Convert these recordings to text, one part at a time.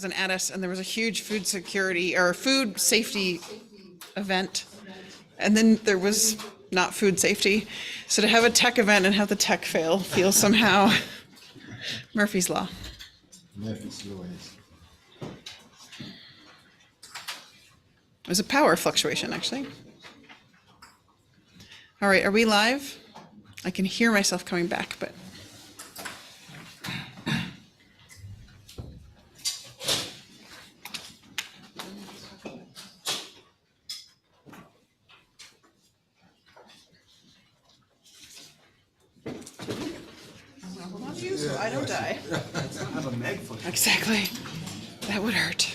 an ADIS, and there was a huge food security or food safety event, and then there was not food safety. So to have a tech event and have the tech fail feels somehow Murphy's Law. Murphy's Law is. It was a power fluctuation, actually. All right, are we live? I can hear myself coming back, but. So I don't die. Have a meg for you. Exactly. That would hurt.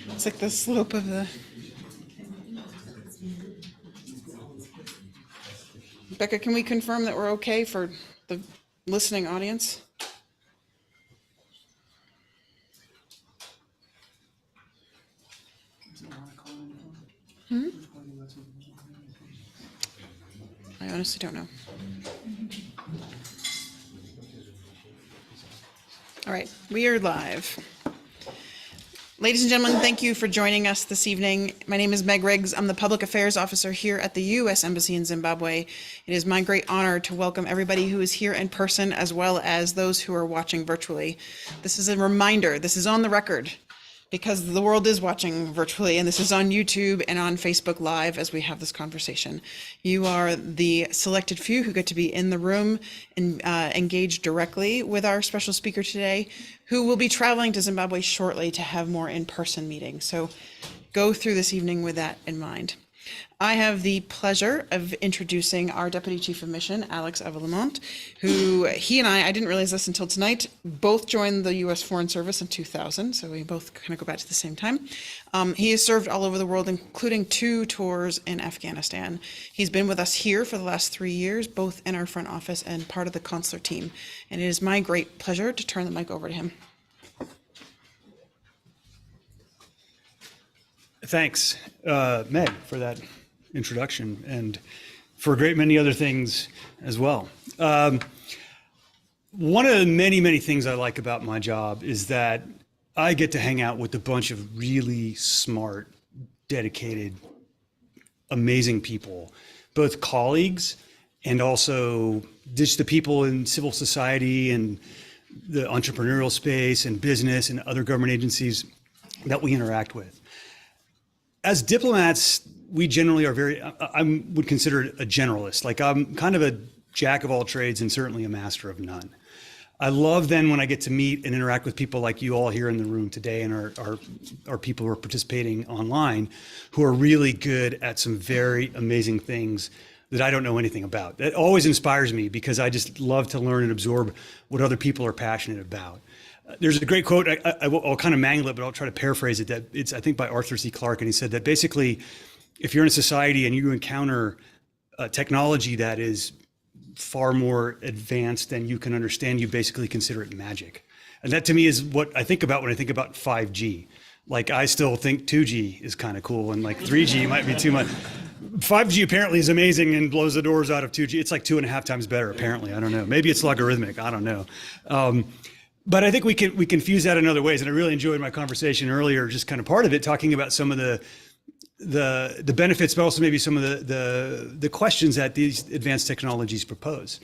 It's like the slope of the. Becca, can we confirm that we're okay for the listening audience? I honestly don't know. All right, we are live. Ladies and gentlemen, thank you for joining us this evening. My name is Meg Riggs. I'm the Public Affairs Officer here at the U.S. Embassy in Zimbabwe. It is my great honor to welcome everybody who is here in person as well as those who are watching virtually. This is a reminder, this is on the record, because the world is watching virtually, and this is on YouTube and on Facebook Live as we have this conversation. You are the selected few who get to be in the room and engage directly with our special speaker today, who will be traveling to Zimbabwe shortly to have more in-person meetings. So go through this evening with that in mind. I have the pleasure of introducing our Deputy Chief of Mission, Alex Avelamont, who he and I didn't realize this until tonight, both joined the U.S. Foreign Service in 2000, so we both kind of go back to the same time. He has served all over the world, including 2 tours in Afghanistan. He's been with us here for the last 3 years, both in our front office and part of the consular team. And it is my great pleasure to turn the mic over to him. Thanks, Meg, for that introduction and for a great many other things as well. One of the many, many things I like about my job is that I get to hang out with a bunch of really smart, dedicated, amazing people, both colleagues and also just the people in civil society and the entrepreneurial space and business and other government agencies that we interact with. As diplomats, we generally are I would consider it a generalist. Like I'm kind of a jack of all trades and certainly a master of none. I love then when I get to meet and interact with people like you all here in the room today and our people who are participating online who are really good at some very amazing things that I don't know anything about. That always inspires me because I just love to learn and absorb what other people are passionate about. There's a great quote, I'll kind of mangle it, but I'll try to paraphrase it, that it's, I think, by Arthur C. Clarke, and he said that basically, if you're in a society and you encounter technology that is far more advanced than you can understand, you basically consider it magic. And that to me is what I think about when I think about 5G. Like I still think 2G is kind of cool and like 3G might be too much. 5G apparently is amazing and blows the doors out of 2G. It's like 2.5 times better apparently, I don't know. Maybe it's logarithmic, I don't know. But I think we can fuse that in other ways, and I really enjoyed my conversation earlier, just kind of part of it, talking about some of the benefits, but also maybe some of the questions that these advanced technologies propose.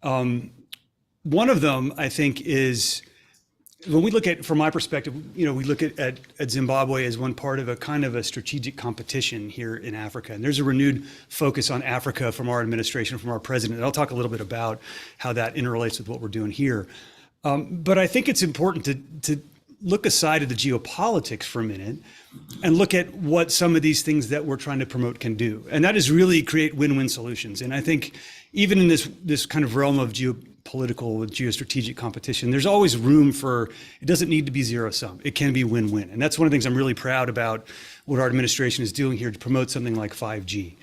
One of them, I think, is when we look at, from my perspective, we look at Zimbabwe as one part of a kind of a strategic competition here in Africa, and there's a renewed focus on Africa from our administration, from our president. And I'll talk a little bit about how that interrelates with what we're doing here. But I think it's important to look aside of the geopolitics for a minute and look at what some of these things that we're trying to promote can do. And that is really create win-win solutions. And I think even in this kind of realm of geopolitical, geostrategic competition, there's always room for, it doesn't need to be zero sum. It can be win-win. And that's one of the things I'm really proud about what our administration is doing here to promote something like 5G.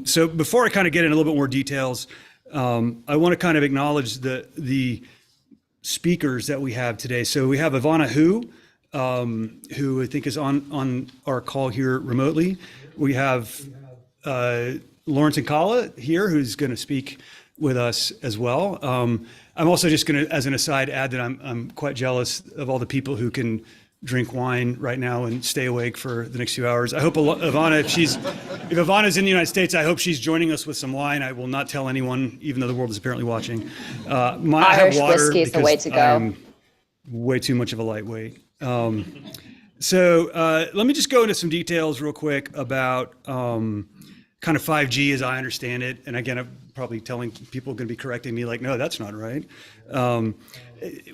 So before I kind of get into a little bit more details, I want to kind of acknowledge the speakers that we have today. So we have Ivana who I think is on our call here remotely. We have Lawrence Nkala here, who's going to speak with us as well. I'm also just going to, as an aside, add that I'm quite jealous of all the people who can drink wine right now and stay awake for the next few hours. I hope Ivana, if Ivana's in the United States, I hope she's joining us with some wine. I will not tell anyone, even though the world is apparently watching. I Irish have water whiskey is the way to go. I'm way too much of a lightweight. So let me just go into some details real quick about kind of 5G as I understand it. And again, I'm probably telling people going to be correcting me like, no, that's not right.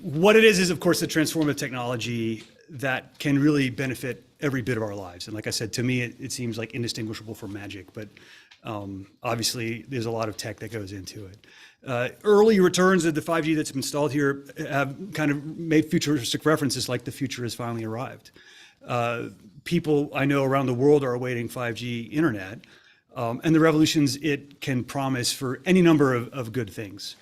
What it is, of course, the transformative technology that can really benefit every bit of our lives. And like I said, to me, it seems like indistinguishable from magic, but obviously there's a lot of tech that goes into it. Early returns of the 5G that's been installed here have kind of made futuristic references like the future has finally arrived. People I know around the world are awaiting 5G internet and the revolutions it can promise for any number of good things.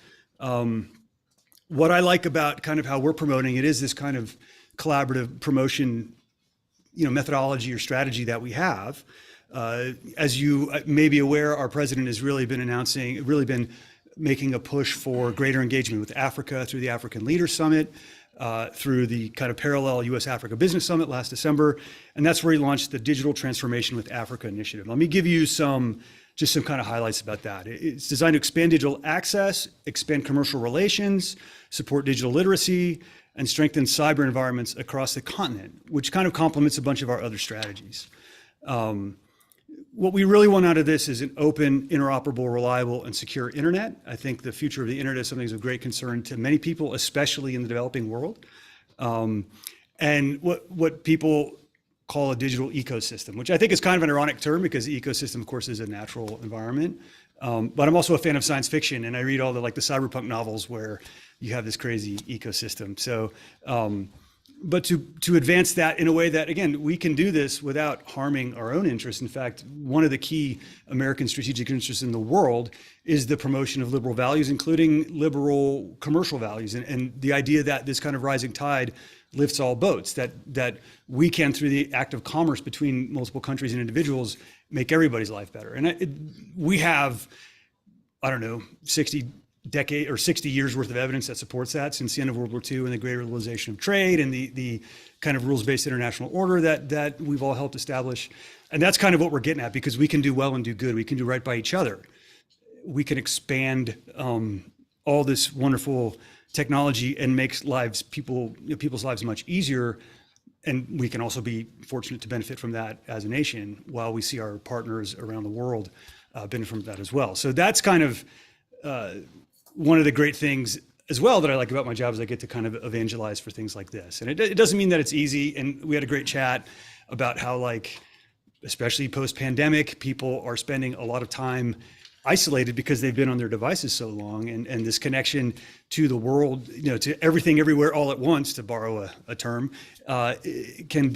What I like about kind of how we're promoting it is this kind of collaborative promotion, methodology or strategy that we have. As you may be aware, our president has really been making a push for greater engagement with Africa through the African Leaders Summit, through the kind of parallel U.S.-Africa Business Summit last December. And that's where he launched the Digital Transformation with Africa initiative. Let me give you some kind of highlights about that. It's designed to expand digital access, expand commercial relations, support digital literacy, and strengthen cyber environments across the continent, which kind of complements a bunch of our other strategies. What we really want out of this is an open, interoperable, reliable, and secure internet. I think the future of the internet is something that's of great concern to many people, especially in the developing world. And what people call a digital ecosystem, which I think is kind of an ironic term because the ecosystem, of course, is a natural environment. But I'm also a fan of science fiction, and I read all the cyberpunk novels where you have this crazy ecosystem. So, but to advance that in a way that, again, we can do this without harming our own interests. In fact, one of the key American strategic interests in the world is the promotion of liberal values, including liberal commercial values, and the idea that this kind of rising tide lifts all boats, that we can, through the act of commerce between multiple countries and individuals, make everybody's life better. And we have, 60 years worth of evidence that supports that since the end of World War II and the great liberalization of trade and the kind of rules-based international order that we've all helped establish. And that's kind of what we're getting at, because we can do well and do good. We can do right by each other. We can expand all this wonderful technology and makes people's lives much easier. And we can also be fortunate to benefit from that as a nation, while we see our partners around the world benefit from that as well. So that's kind of one of the great things as well that I like about my job, is I get to kind of evangelize for things like this. And it doesn't mean that it's easy. And we had a great chat about how, especially post-pandemic, people are spending a lot of time isolated because they've been on their devices so long, and this connection to the world, to everything everywhere all at once, to borrow a term, can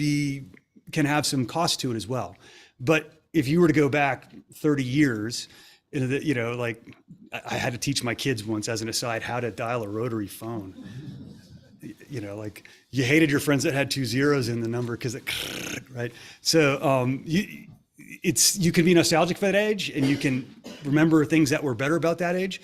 have some cost to it as well. But if you were to go back 30 years, I had to teach my kids once, as an aside, how to dial a rotary phone. You hated your friends that had 2 zeros in the number because right? So you can be nostalgic for that age, and you can remember things that were better about that age.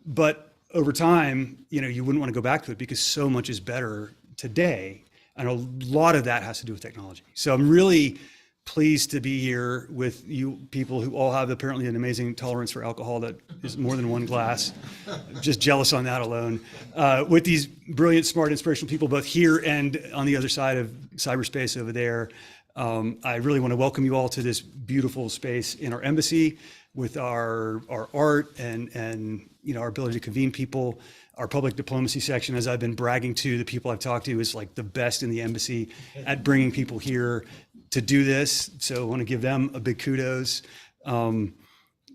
But over time, you wouldn't want to go back to it, because so much is better today. And a lot of that has to do with technology. So I'm really pleased to be here with you people who all have apparently an amazing tolerance for alcohol that is more than one glass. I'm just jealous on that alone. With these brilliant, smart, inspirational people, both here and on the other side of cyberspace over there. I really want to welcome you all to this beautiful space in our embassy, with our art and our ability to convene people. Our public diplomacy section, as I've been bragging to the people I've talked to, is the best in the embassy at bringing people here to do this. So I want to give them a big kudos. When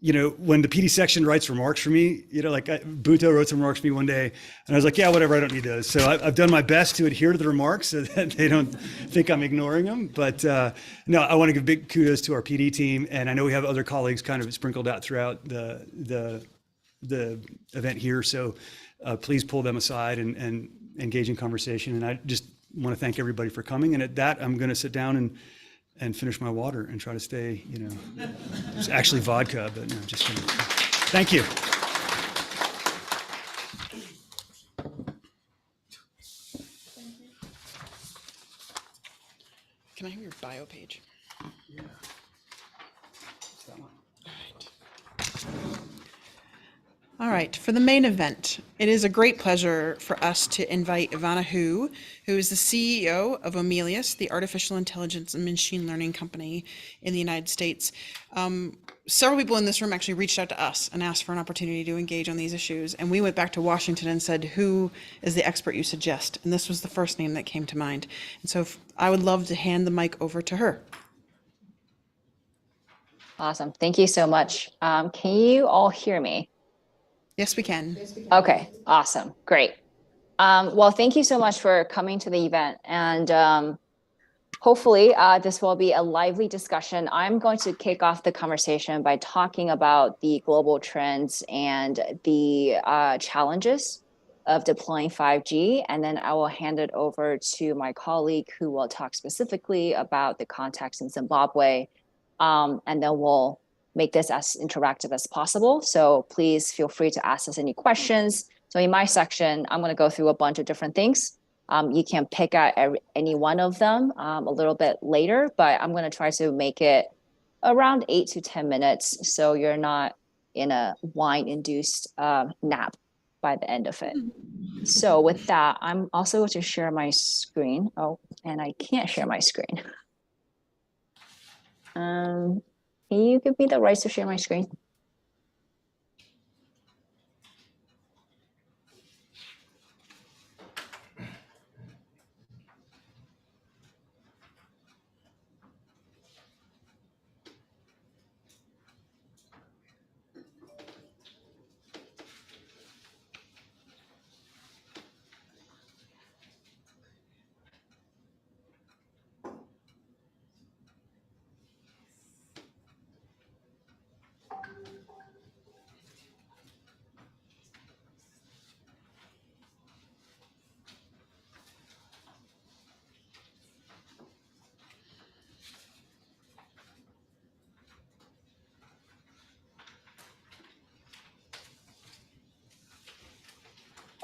the PD section writes remarks for me, Buto wrote some remarks for me one day, and I was like, yeah, whatever, I don't need those. So I've done my best to adhere to the remarks so that they don't think I'm ignoring them. But no, I want to give big kudos to our PD team. And I know we have other colleagues kind of sprinkled out throughout the event here. So please pull them aside and engage in conversation. And I just want to thank everybody for coming. And at that, I'm going to sit down and finish my water and try to stay, it's actually vodka, but no, just kidding. Thank you. right, for the main event, it is a great pleasure for us to invite Ivana Hu is the CEO of Omelius, the artificial intelligence and machine learning company in the United States. Several people in this room actually reached out to us and asked for an opportunity to engage on these issues. And we went back to Washington and said, who is the expert you suggest? And this was the first name that came to mind. And so I would love to hand the mic over to her. Awesome. Thank you so much. Can you all hear me? Yes, we can. Okay, awesome. Great. Well, thank you so much for coming to the event. And hopefully this will be a lively discussion. I'm going to kick off the conversation by talking about the global trends and the challenges of deploying 5G. And then I will hand it over to my colleague who will talk specifically about the context in Zimbabwe. And then we'll make this as interactive as possible. So please feel free to ask us any questions. So in my section, I'm going to go through a bunch of different things. You can pick out any one of them a little bit later, but I'm going to try to make it around 8 to 10 minutes so you're not in a wine-induced nap by the end of it. So with that, I'm also going to share my screen. Oh, and I can't share my screen. Can you give me the rights to share my screen?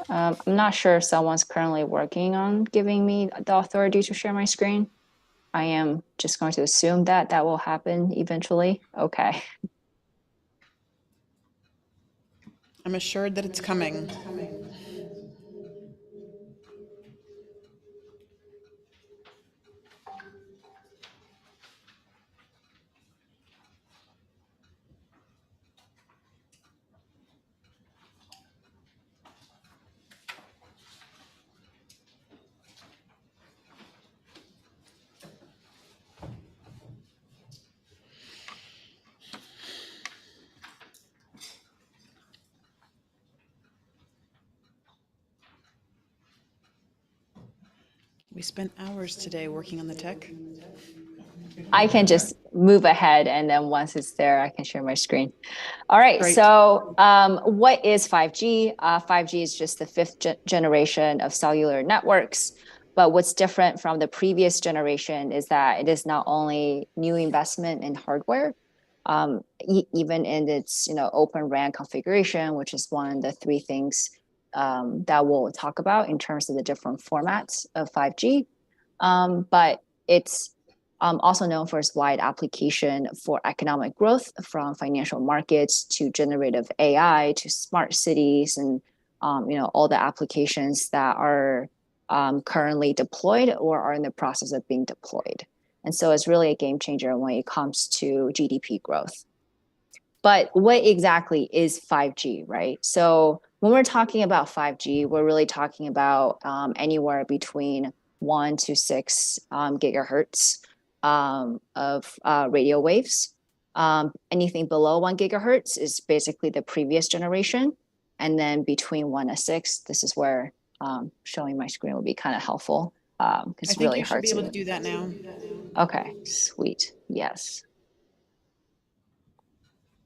I'm not sure if someone's currently working on giving me the authority to share my screen. I am just going to assume that that will happen eventually. Okay. I'm assured that it's coming. We spent hours today working on the tech. I can just move ahead, and then once it's there, I can share my screen. All right, Great. so what is 5G? 5G is just the fifth generation of cellular networks. But what's different from the previous generation is that it is not only new investment in hardware, even in its open RAN configuration, which is one of the three things that we'll talk about in terms of the different formats of 5G. But it's also known for its wide application for economic growth, from financial markets to generative AI to smart cities, and all the applications that are currently deployed or are in the process of being deployed. And so it's really a game changer when it comes to GDP growth. But what exactly is 5G, right? So when we're talking about 5G, we're really talking about anywhere between 1 to 6 gigahertz of radio waves. Anything below 1 gigahertz is basically the previous generation. And then between 1 and 6, this is where showing my screen will be kind of helpful. It's really hard I think you should be able to do that now. Okay, sweet. Yes.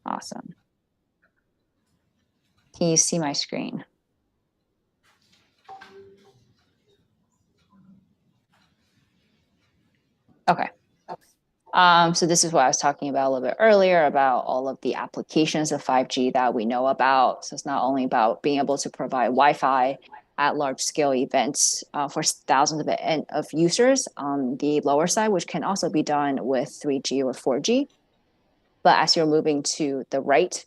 Awesome. Can you see my screen? Okay. So this is what I was talking about a little bit earlier about all of the applications of 5G that we know about. So it's not only about being able to provide Wi-Fi at large scale events for thousands of users on the lower side, which can also be done with 3G or 4G. But as you're moving to the right,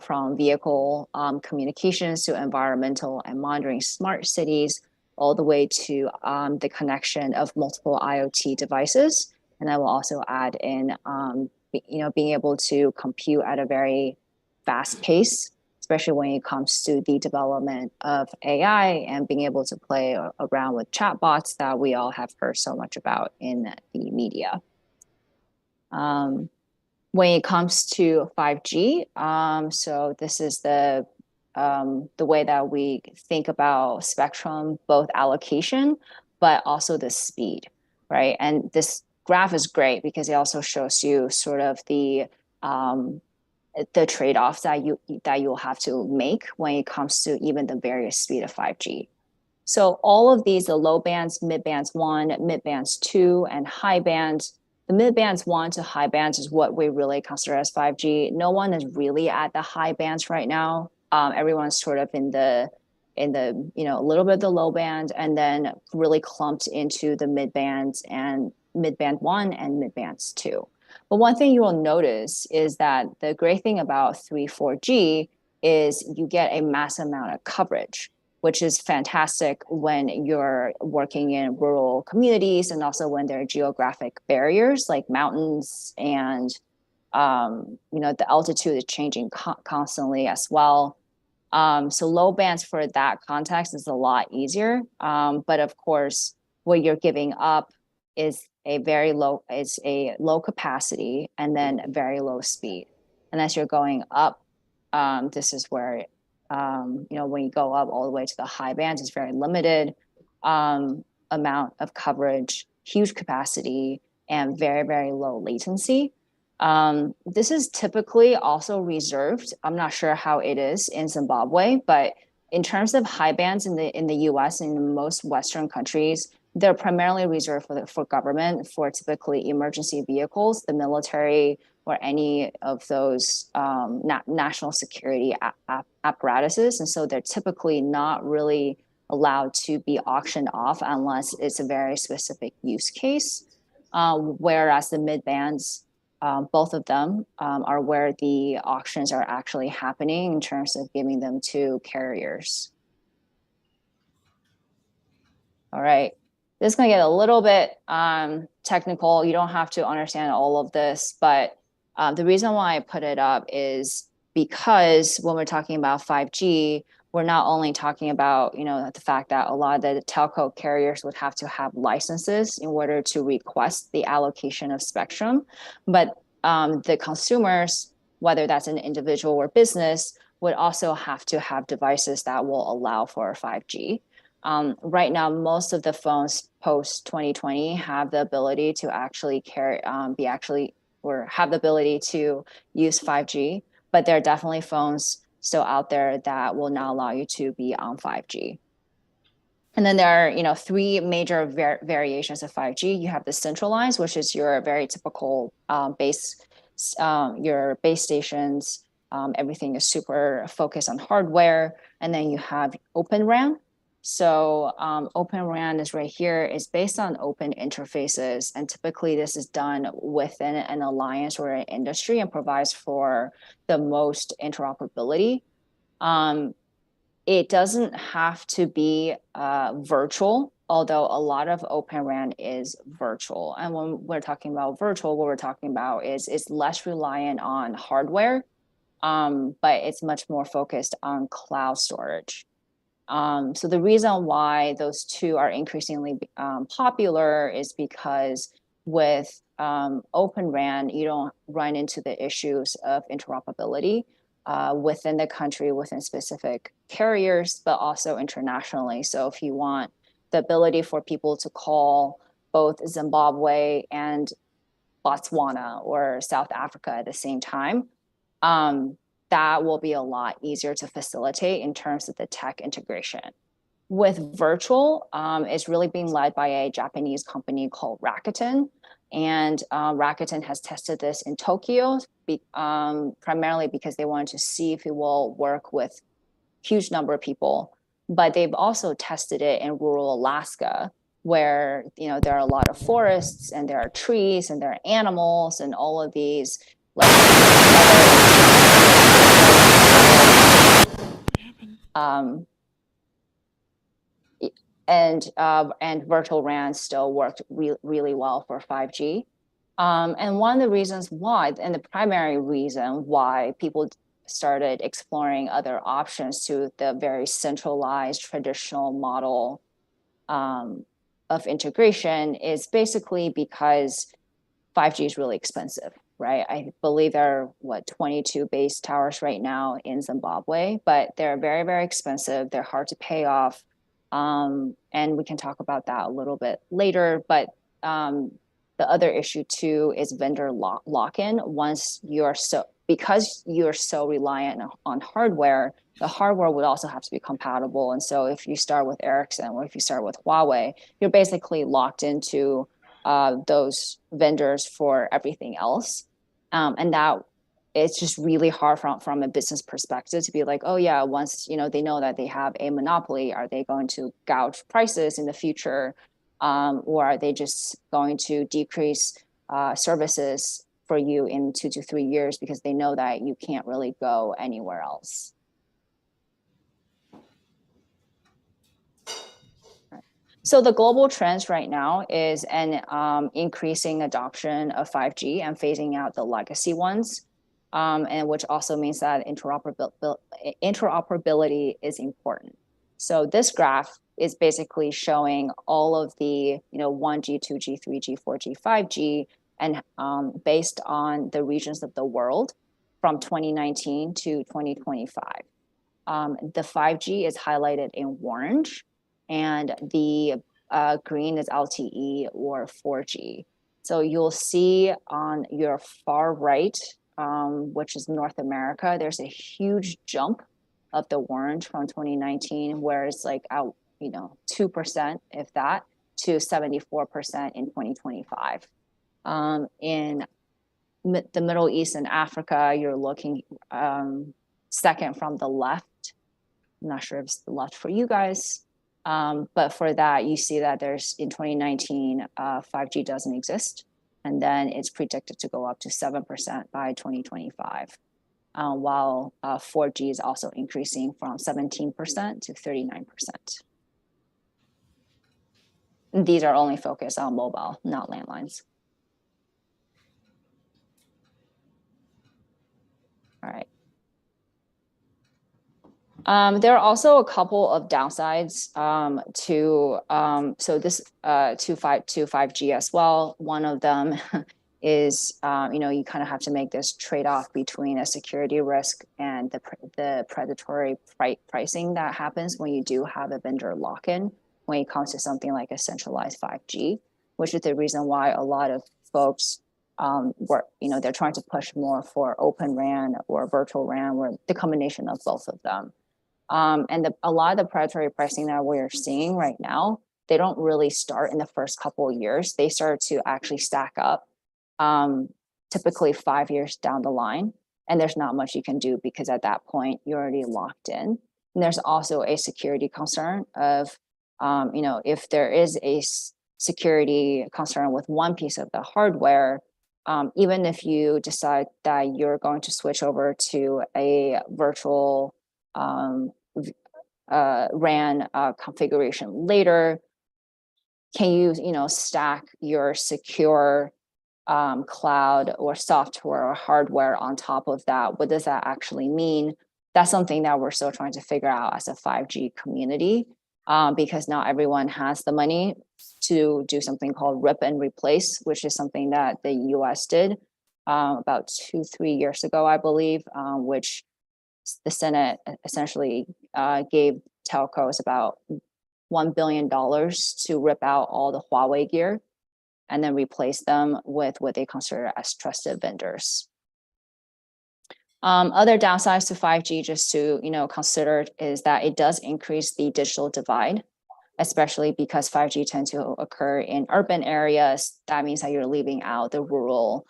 from vehicle communications to environmental and monitoring smart cities, all the way to the connection of multiple IoT devices. And I will also add in, being able to compute at a very fast pace, especially when it comes to the development of AI and being able to play around with chatbots that we all have heard so much about in the media. When it comes to 5G, so this is the way that we think about spectrum, both allocation, but also the speed, right? And this graph is great because it also shows you sort of the trade-offs that you'll have to make when it comes to even the various speed of 5G. So all of these, the low bands, mid bands 1, mid bands 2, and high bands. The mid bands 1 to high bands is what we really consider as 5G. No one is really at the high bands right now. Everyone's sort of in the a little bit of the low band, and then really clumped into the mid bands and mid band 1 and mid bands 2. But one thing you will notice is that the great thing about 3, 4G is you get a massive amount of coverage, which is fantastic when you're working in rural communities and also when there are geographic barriers like mountains and, the altitude is changing constantly as well. So low bands for that context is a lot easier. But of course, what you're giving up is a low capacity and then very low speed. And as you're going up, this is where when you go up all the way to the high bands, it's very limited amount of coverage, huge capacity, and very, very low latency. This is typically also reserved. I'm not sure how it is in Zimbabwe, but in terms of high bands in the US and in most Western countries, they're primarily reserved for government, for typically emergency vehicles, the military, or any of those national security apparatuses. And so they're typically not really allowed to be auctioned off unless it's a very specific use case. Whereas the mid bands, both of them are where the auctions are actually happening in terms of giving them to carriers. All right. This is going to get a little bit technical. You don't have to understand all of this, but the reason why I put it up is because when we're talking about 5G, we're not only talking about the fact that a lot of the telco carriers would have to have licenses in order to request the allocation of spectrum, but the consumers, whether that's an individual or business, would also have to have devices that will allow for 5G. Right now, most of the phones post 2020 have the ability to actually have the ability to use 5G, but there are definitely phones still out there that will not allow you to be on 5G. And then there are, 3 major variations of 5G. You have the centralized, which is your very typical your base stations. Everything is super focused on hardware. And then you have Open RAN. So Open RAN is right here. It's based on open interfaces. And typically this is done within an alliance or an industry and provides for the most interoperability. It doesn't have to be virtual, although a lot of Open RAN is virtual. And when we're talking about virtual, what we're talking about is it's less reliant on hardware, but it's much more focused on cloud storage. So the reason why those two are increasingly popular is because with Open RAN, you don't run into the issues of interoperability within the country, within specific carriers, but also internationally. So if you want the ability for people to call both Zimbabwe and Botswana or South Africa at the same time, that will be a lot easier to facilitate in terms of the tech integration. With virtual, it's really being led by a Japanese company called Rakuten. And Rakuten has tested this in Tokyo, primarily because they wanted to see if it will work with a huge number of people. But they've also tested it in rural Alaska, where there are a lot of forests and there are trees and there are animals and all of these And virtual RAN still worked really well for 5G. And one of the reasons why, and the primary reason why people started exploring other options to the very centralized traditional model of integration is basically because 5G is really expensive, right? I believe there are 22 base towers right now in Zimbabwe, but they're very, very expensive. They're hard to pay off. And we can talk about that a little bit later, but the other issue too is vendor lock-in. Because you're so reliant on hardware, the hardware would also have to be compatible. And so if you start with Ericsson or if you start with Huawei, you're basically locked into those vendors for everything else. And that it's just really hard from a business perspective to be like, oh yeah, once they know that they have a monopoly, are they going to gouge prices in the future? Or are they just going to decrease services for you in 2 to 3 years because they know that you can't really go anywhere else? So the global trends right now is an increasing adoption of 5G and phasing out the legacy ones, and which also means that interoperability is important. So this graph is basically showing all of the 1G, 2G, 3G, 4G, 5G, and based on the regions of the world from 2019 to 2025. The 5G is highlighted in orange, and the green is LTE or 4G. So you'll see on your far right, which is North America, there's a huge jump of the orange from 2019, where it's like out 2%, if that, to 74% in 2025. In the Middle East and Africa, you're looking second from the left. I'm not sure if it's the left for you guys, but for that, you see that there's in 2019, 5G doesn't exist, and then it's predicted to go up to 7% by 2025, while 4G is also increasing from 17% to 39%. And these are only focused on mobile, not landlines. All right. There are also a couple of downsides to 5G as well. One of them is you kind of have to make this trade-off between a security risk and the predatory pricing that happens when you do have a vendor lock-in when it comes to something like a centralized 5G, which is the reason why a lot of folks they're trying to push more for open RAN or virtual RAN, or the combination of both of them. And a lot of the predatory pricing that we're seeing right now, they don't really start in the first couple of years. They start to actually stack up, typically 5 years down the line. And there's not much you can do because at that point, you're already locked in. And there's also a security concern of, if there is a security concern with one piece of the hardware, even if you decide that you're going to switch over to a virtual RAN configuration later, can you stack your secure cloud or software or hardware on top of that? What does that actually mean? That's something that we're still trying to figure out as a 5G community, because not everyone has the money to do something called rip and replace, which is something that the US did about 2-3 years ago, I believe, which the Senate essentially gave telcos about $1 billion to rip out all the Huawei gear and then replace them with what they consider as trusted vendors. Other downsides to 5G, just to consider, is that it does increase the digital divide, especially because 5G tends to occur in urban areas. That means that you're leaving out the rural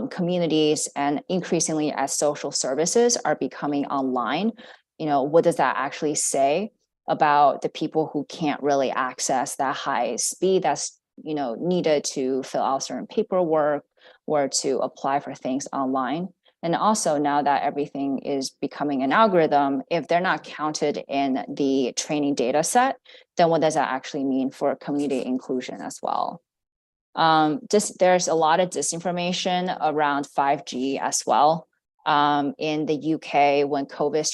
communities, and increasingly as social services are becoming online, what does that actually say about the people who can't really access that high speed that's needed to fill out certain paperwork or to apply for things online? And also now that everything is becoming an algorithm, if they're not counted in the training data set, then what does that actually mean for community inclusion as well? There's a lot of disinformation around 5G as well. In the UK, when COVID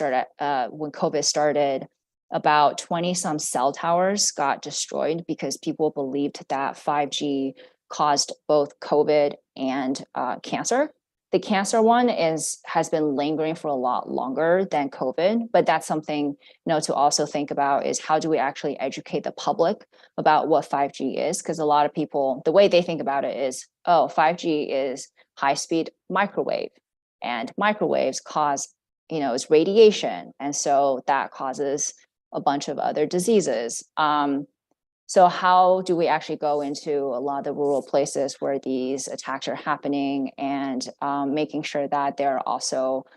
started, about 20 some cell towers got destroyed because people believed that 5G caused both COVID and cancer. The cancer one has been lingering for a lot longer than COVID, but that's something to also think about is how do we actually educate the public about what 5G is? Because a lot of people, the way they think about it is, oh, 5G is high-speed microwave, and microwaves cause, it's radiation, and so that causes a bunch of other diseases. So how do we actually go into a lot of the rural places where these attacks are happening and making sure that they're also,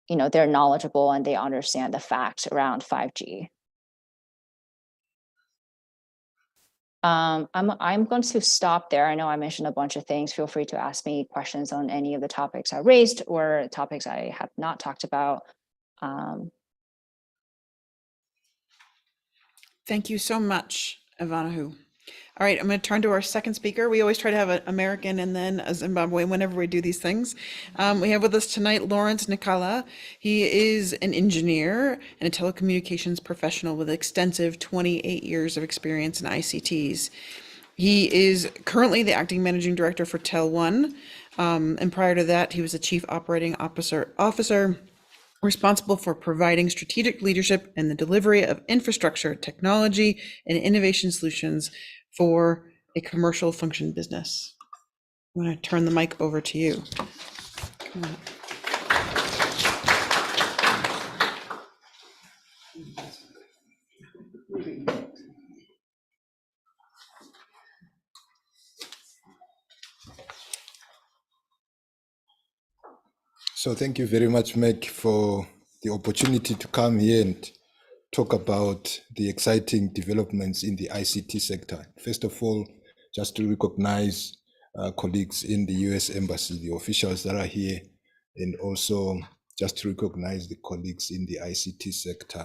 they're knowledgeable and they understand the facts around 5G? I'm going to stop there. I know I mentioned a bunch of things. Feel free to ask me questions on any of the topics I raised or topics I have not talked about. Thank you so much, Ivanahu. All right, I'm going to turn to our second speaker. We always try to have an American and then a Zimbabwean whenever we do these things. We have with us tonight Lawrence Nikala. He is an engineer and a telecommunications professional with extensive 28 years of experience in ICTs. He is currently the acting managing director for Tel1, and prior to that, he was the chief operating officer responsible for providing strategic leadership and the delivery of infrastructure, technology, and innovation solutions for a commercial function business. I'm going to turn the mic over to you. Come on. So thank you very much, Meg, for the opportunity to come here and talk about the exciting developments in the ICT sector. First of all, just to recognize colleagues in the US Embassy, the officials that are here, and also just to recognize the colleagues in the ICT sector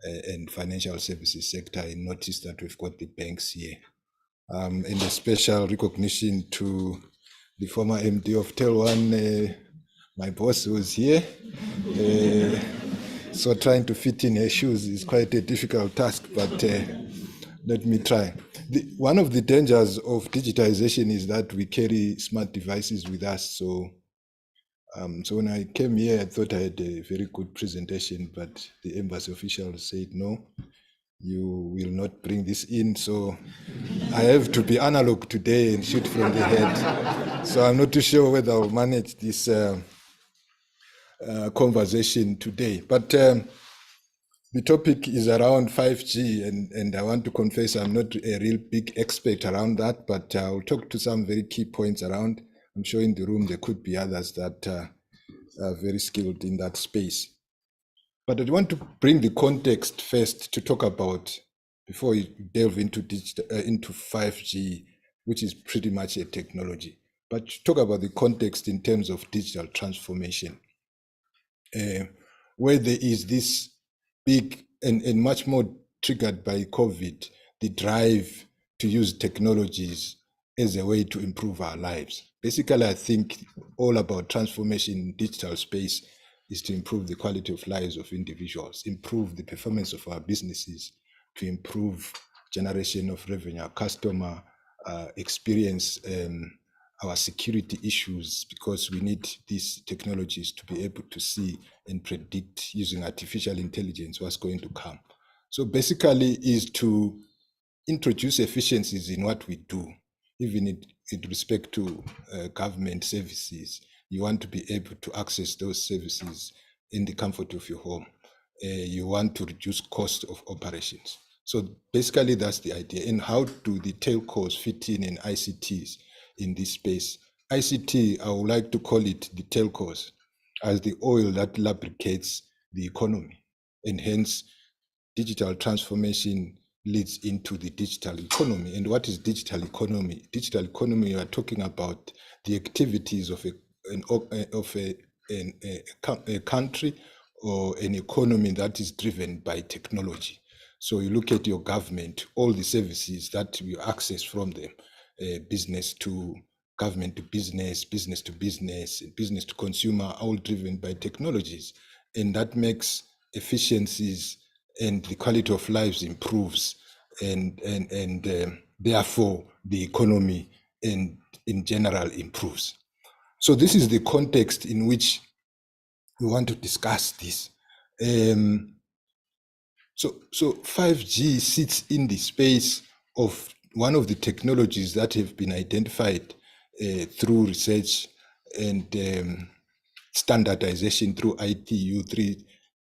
and financial services sector, and notice that we've got the banks here. And a special recognition to the former MD of Tel1, my boss was here. So trying to fit in her shoes is quite a difficult task, but let me try. One of the dangers of digitization is that we carry smart devices with us. So when I came here, I thought I had a very good presentation, but the embassy officials said, no, you will not bring this in. So I have to be analog today and shoot from the head. So I'm not too sure whether I'll manage this conversation today. But the topic is around 5G, and I want to confess I'm not a real big expert around that, but I'll talk to some very key points around. I'm sure in the room there could be others that are very skilled in that space. But I want to bring the context first to talk about, before we delve into 5G, which is pretty much a technology, but to talk about the context in terms of digital transformation, where there is this big and much more triggered by COVID, the drive to use technologies as a way to improve our lives. Basically, I think all about transformation in digital space is to improve the quality of lives of individuals, improve the performance of our businesses, to improve generation of revenue, our customer experience, our security issues, because we need these technologies to be able to see and predict using artificial intelligence what's going to come. So basically is to introduce efficiencies in what we do, even in respect to government services. You want to be able to access those services in the comfort of your home. You want to reduce cost of operations. So basically that's the idea. And how do the telcos fit in and ICTs in this space? ICT, I would like to call it the telcos as the oil that lubricates the economy. And hence digital transformation leads into the digital economy. And what is digital economy? Digital economy, you are talking about the activities of a country or an economy that is driven by technology. So you look at your government, all the services that you access from them, business to government to business, business to business, and business to consumer, all driven by technologies. And that makes efficiencies and the quality of lives improves, and therefore the economy and in general improves. So this is the context in which we want to discuss this. So 5G sits in the space of one of the technologies that have been identified through research and standardization through ITU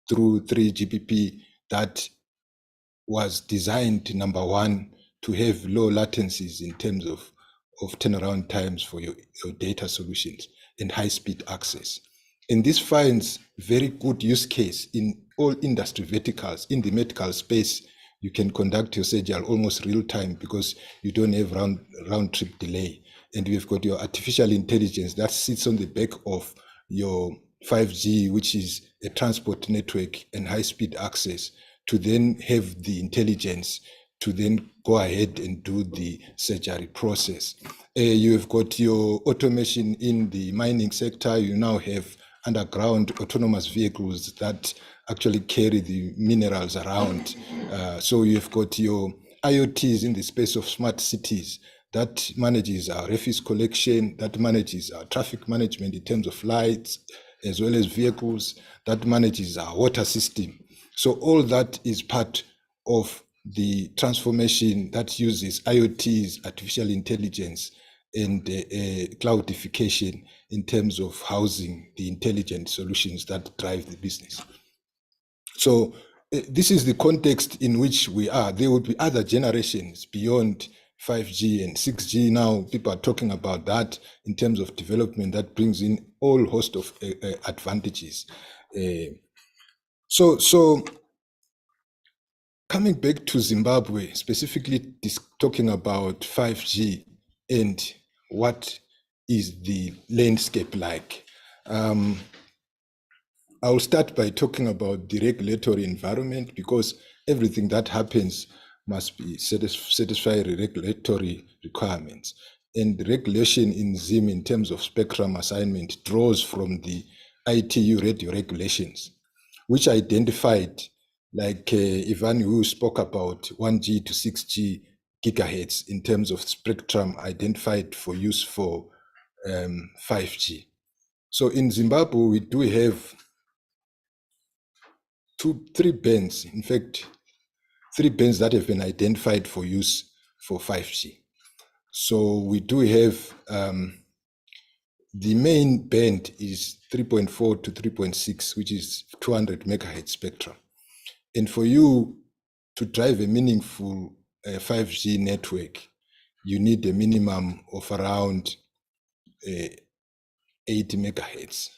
through 3GPP that was designed, number one, to have low latencies in terms of turnaround times for your data solutions and high-speed access. And this finds very good use case in all industry verticals. In the medical space, you can conduct your surgery almost real time because you don't have round trip delay. And you've got your artificial intelligence that sits on the back of your 5G, which is a transport network and high-speed access, to then have the intelligence to then go ahead and do the surgery process. You've got your automation in the mining sector. You now have underground autonomous vehicles that actually carry the minerals around. So you've got your IoTs in the space of smart cities that manages our refuse collection, that manages our traffic management in terms of lights, as well as vehicles, that manages our water system. So all that is part of the transformation that uses IoTs, artificial intelligence, and cloudification in terms of housing the intelligent solutions that drive the business. So this is the context in which we are. There would be other generations beyond 5G and 6G now. People are talking about that in terms of development that brings in all host of advantages. So coming back to Zimbabwe, specifically talking about 5G and what is the landscape like. I'll start by talking about the regulatory environment, because everything that happens must be satisfy regulatory requirements. And the regulation in Zim in terms of spectrum assignment draws from the ITU radio regulations, which identified, like Ivan, who spoke about 1G to 6G gigahertz in terms of spectrum identified for use for 5G. So in Zimbabwe, we do have three bands, in fact, 3 bands that have been identified for use for 5G. So we do have, the main band is 3.4 to 3.6, which is 200 megahertz spectrum. And for you to drive a meaningful 5G network, you need a minimum of around 80 megahertz.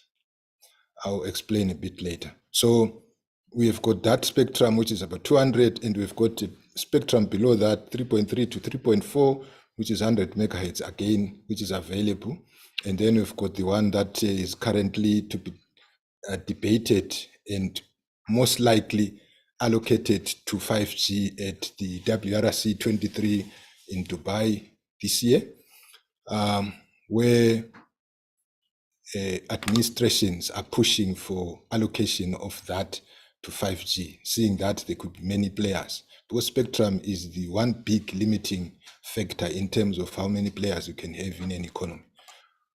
I'll explain a bit later. So we have got that spectrum, which is about 200, and we've got a spectrum below that, 3.3 to 3.4, which is 100 megahertz again, which is available. And then we've got the one that is currently to be debated and most likely allocated to 5G at the WRC 23 in Dubai this year, where administrations are pushing for allocation of that to 5G, seeing that there could be many players, because spectrum is the one big limiting factor in terms of how many players you can have in an economy.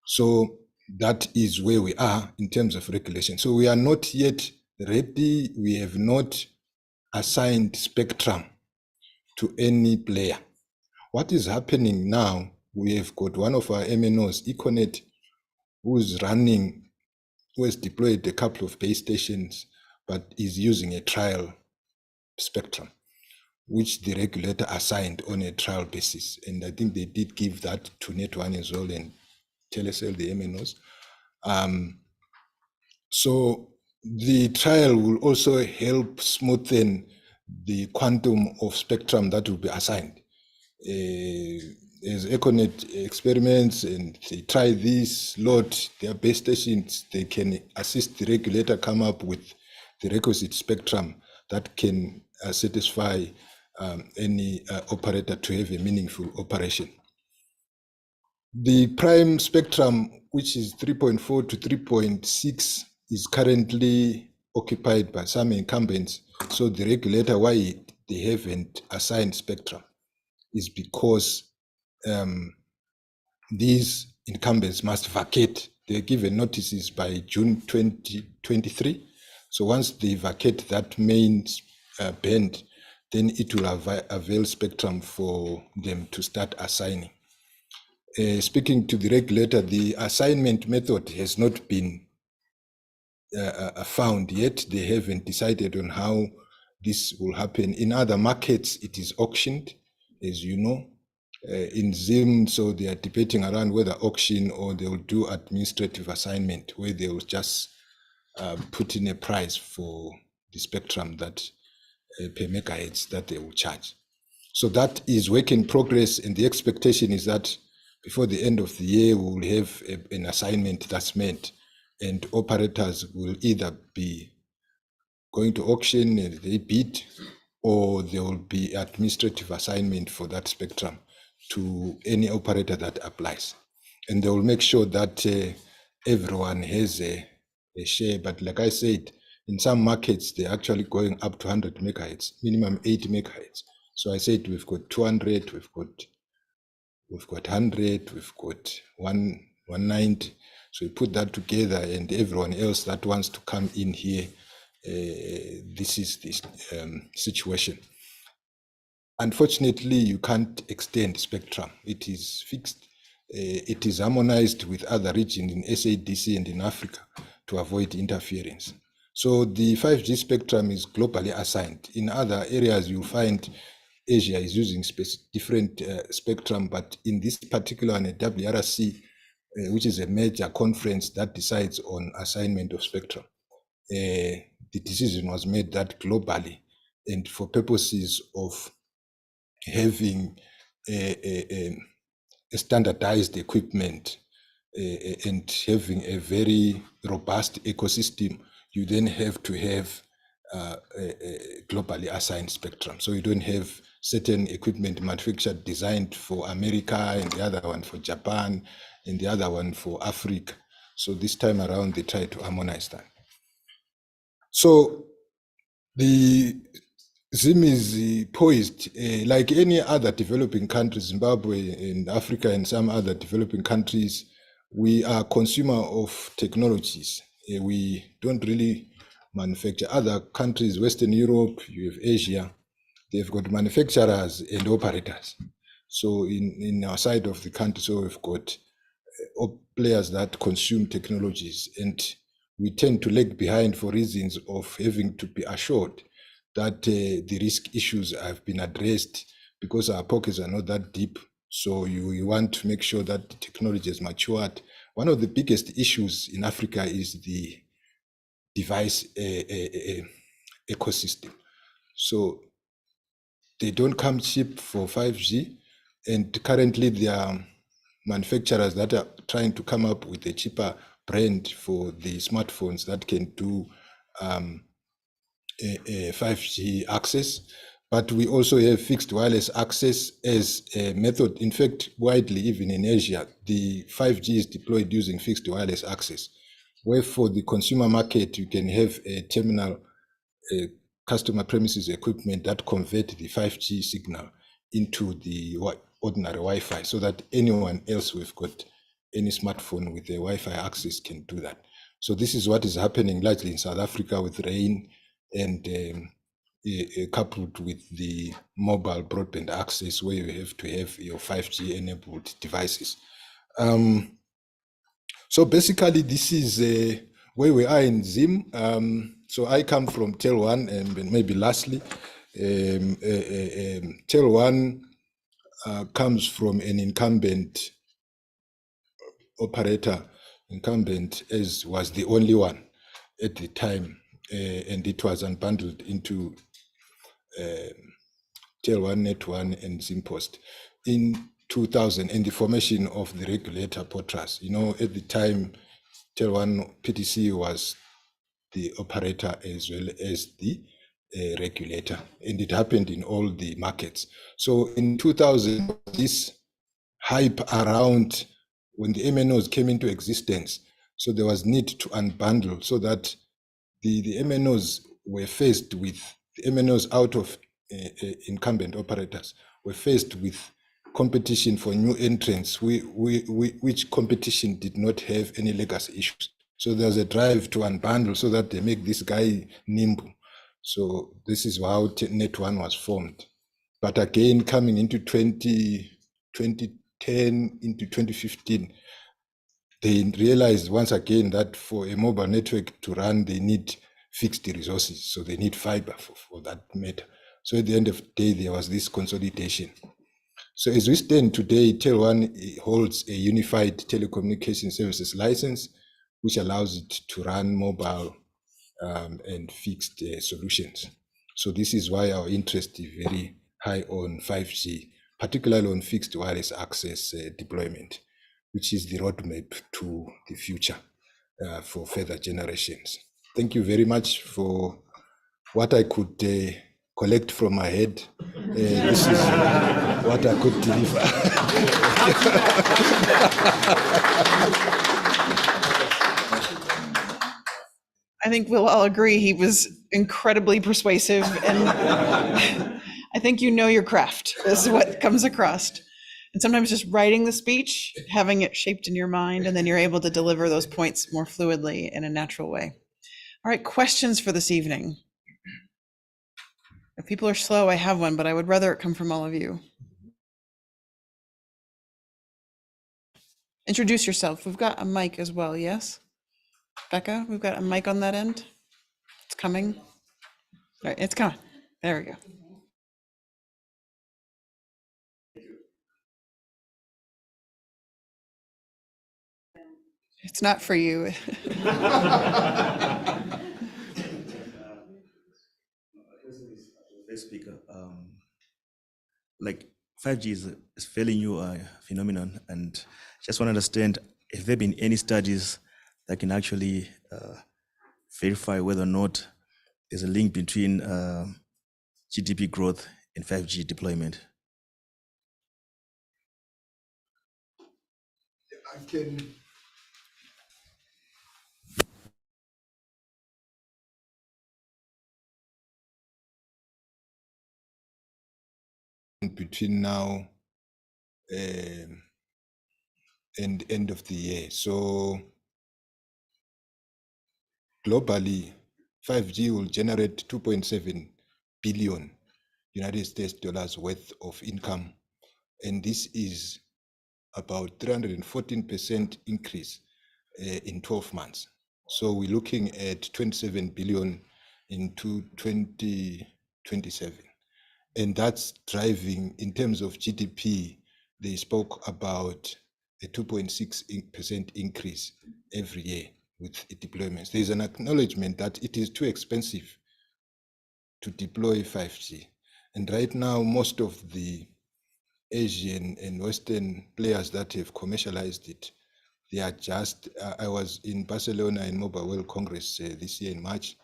So that is where we are in terms of regulation. So we are not yet ready. We have not assigned spectrum to any player. What is happening now, we have got one of our MNOs, Econet, who has deployed a couple of base stations, but is using a trial spectrum, which the regulator assigned on a trial basis. And I think they did give that to Net1 as well and Telecel, the MNOs. So the trial will also help smoothen the quantum of spectrum that will be assigned. as Econet experiments and they try this, load their base stations, they can assist the regulator come up with the requisite spectrum that can satisfy any operator to have a meaningful operation. The prime spectrum, which is 3.4 to 3.6, is currently occupied by some incumbents. So the regulator, why they haven't assigned spectrum is because these incumbents must vacate. They're given notices by June 2023. So once they vacate that main band, then it will avail spectrum for them to start assigning. Speaking to the regulator, the assignment method has not been found yet. They haven't decided on how this will happen. In other markets, it is auctioned, as you know. In Zim, so they are debating around whether auction or they will do administrative assignment, where they will just put in a price for the spectrum that per megahertz that they will charge. So that is work in progress, and the expectation is that before the end of the year, we will have an assignment that's made, and operators will either be going to auction and they bid, or there will be administrative assignment for that spectrum to any operator that applies. And they will make sure that everyone has a share. But like I said, in some markets, they're actually going up to 100 megahertz, minimum 80 megahertz. So I said we've got 200, we've got 100, we've got 190. So we put that together, and everyone else that wants to come in here, this is this situation. Unfortunately, you can't extend spectrum. It is fixed. It is harmonized with other regions in SADC and in Africa to avoid interference. So the 5G spectrum is globally assigned. In other areas, you'll find Asia is using different spectrum, but in this particular one, WRC, which is a major conference that decides on assignment of spectrum, the decision was made that globally, and for purposes of having a standardized equipment and having a very robust ecosystem, you then have to have a globally assigned spectrum. So you don't have certain equipment manufactured designed for America and the other one for Japan and the other one for Africa. So this time around, they try to harmonize that. So the Zim is poised, like any other developing countries, Zimbabwe and Africa and some other developing countries, we are consumer of technologies. We don't really manufacture. Other countries, Western Europe, you have Asia, they've got manufacturers and operators. So in our side of the country, so we've got players that consume technologies, and we tend to lag behind for reasons of having to be assured that the risk issues have been addressed, because our pockets are not that deep. So you want to make sure that the technology has matured. One of the biggest issues in Africa is the device ecosystem. So they don't come cheap for 5G, and currently there are manufacturers that are trying to come up with a cheaper brand for the smartphones that can do a 5G access. But we also have fixed wireless access as a method. In fact, widely, even in Asia, the 5G is deployed using fixed wireless access, where for the consumer market, you can have a terminal customer premises equipment that convert the 5G signal into the ordinary Wi-Fi, so that anyone else who've got any smartphone with a Wi-Fi access can do that. So this is what is happening largely in South Africa with RAIN, and coupled with the mobile broadband access, where you have to have your 5G enabled devices. So basically, this is where we are in Zim. So I come from Tel 1, and maybe lastly, Tel 1 comes from an incumbent operator, incumbent as was the only one at the time, and it was unbundled into Tel 1, Net 1, and Zimpost. In 2000 and the formation of the regulator Potras. You know, at the time, Tel1 PTC was the operator as well as the regulator, and it happened in all the markets. So in 2000, this hype around when the MNOs came into existence, so there was need to unbundle so that the MNOs were faced with, the MNOs out of incumbent operators were faced with competition for new entrants, which competition did not have any legacy issues. So there's a drive to unbundle so that they make this guy nimble. So this is how Net1 was formed. But again, coming into 2010 into 2015, they realized once again that for a mobile network to run, they need fixed resources. So they need fiber for that matter. So at the end of the day, there was this consolidation. So as we stand today, Tel1 holds a unified telecommunication services license, which allows it to run mobile and fixed solutions. So this is why our interest is very high on 5G, particularly on fixed wireless access deployment, which is the roadmap to the future for further generations. Thank you very much for what I could collect from my head. This is what I could deliver. I think we'll all agree he was incredibly persuasive, and I think you know your craft is what comes across. And sometimes just writing the speech, having it shaped in your mind, and then you're able to deliver those points more fluidly in a natural way. All right, questions for this evening. If people are slow, I have one, but I would rather it come from all of you. Introduce yourself. We've got a mic as well, yes? Becca, we've got a mic on that end. It's coming. All right, it's coming. There we go. It's not for you. Speaker, like 5G is fairly new phenomenon, and just want to understand, have there been any studies that can actually verify whether or not there's a link between GDP growth and 5G deployment? I can. Between now and end of the year. So globally, 5G will generate 2.7 billion United States dollars worth of income. And this is about 314% increase in 12 months. So we're looking at 27 billion into 2027. And that's driving, in terms of GDP, they spoke about a 2.6% increase every year with deployments. There's an acknowledgement that it is too expensive to deploy 5G. And right now, most of the Asian and Western players that have commercialized it, they are just, I was in Barcelona in Mobile World Congress this year in March,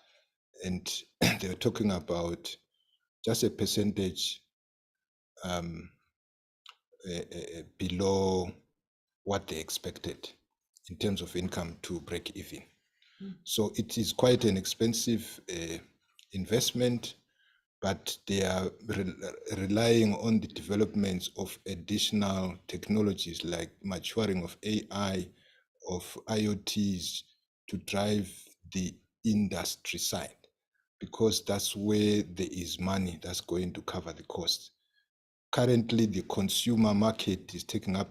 and they were talking about just a percentage below what they expected in terms of income to break even. So it is quite an expensive investment, but they are relying on the developments of additional technologies like maturing of AI, of IoTs to drive the industry side, because that's where there is money that's going to cover the cost. Currently, the consumer market is taking up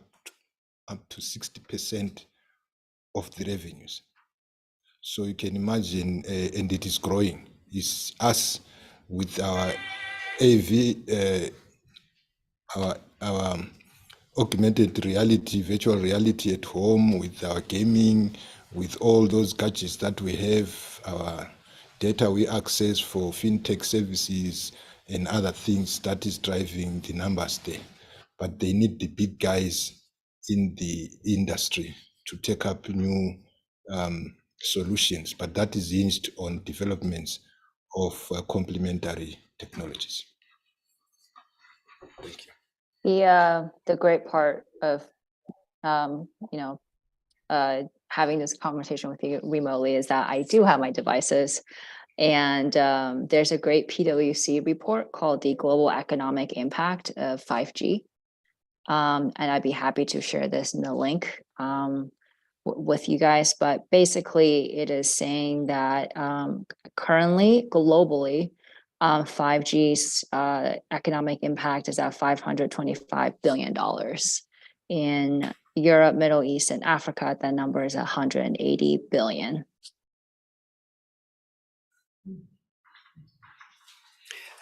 to 60% of the revenues. So you can imagine, and it is growing. It's us with our AV, our augmented reality, virtual reality at home, with our gaming, with all those gadgets that we have, our data we access for fintech services and other things that is driving the numbers there. but they need the big guys in the industry to take up new solutions. But that is hinged on developments of complementary technologies. Thank you. The great part of having this conversation with you remotely is that I do have my devices, and there's a great PwC report called the Global Economic Impact of 5G, and I'd be happy to share this in the link with you guys. But basically, it is saying that currently, globally, 5G's economic impact is at $525 billion. In Europe, Middle East, and Africa, that number is 180 billion.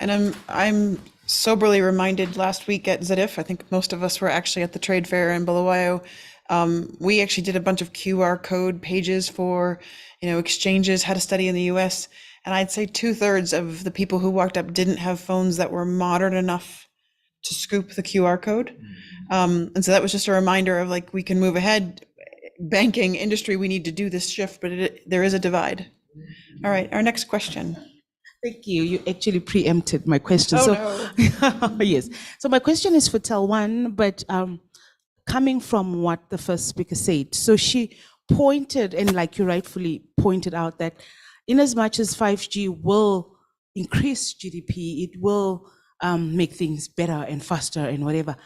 And I'm soberly reminded last week at ZDIF, I think most of us were actually at the trade fair in Bulawayo. We actually did a bunch of QR code pages for, exchanges, how to study in the US. And I'd say 2/3 of the people who walked up didn't have phones that were modern enough to scoop the QR code. And so that was just a reminder of we can move ahead. Banking industry, we need to do this shift, but there is a divide. All right, our next question. Thank you. You actually preempted my question. Oh, no. Yes. So my question is for Tel1, but coming from what the first speaker said. So she pointed, and like you rightfully pointed out, that in as much as 5G will increase GDP, it will make things better and faster and whatever,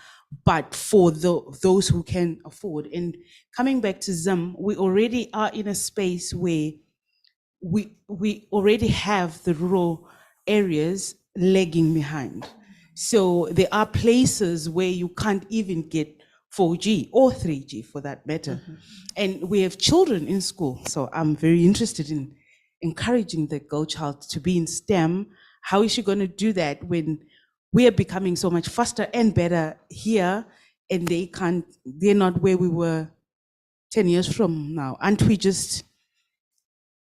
but for those who can afford. And coming back to Zim, we already are in a space where we already have the rural areas lagging behind. So there are places where you can't even get 4G or 3G for that matter. And we have children in school. So I'm very interested in encouraging the girl child to be in STEM. How is she going to do that when we are becoming so much faster and better here, and they're not where we were 10 years from now? Aren't we just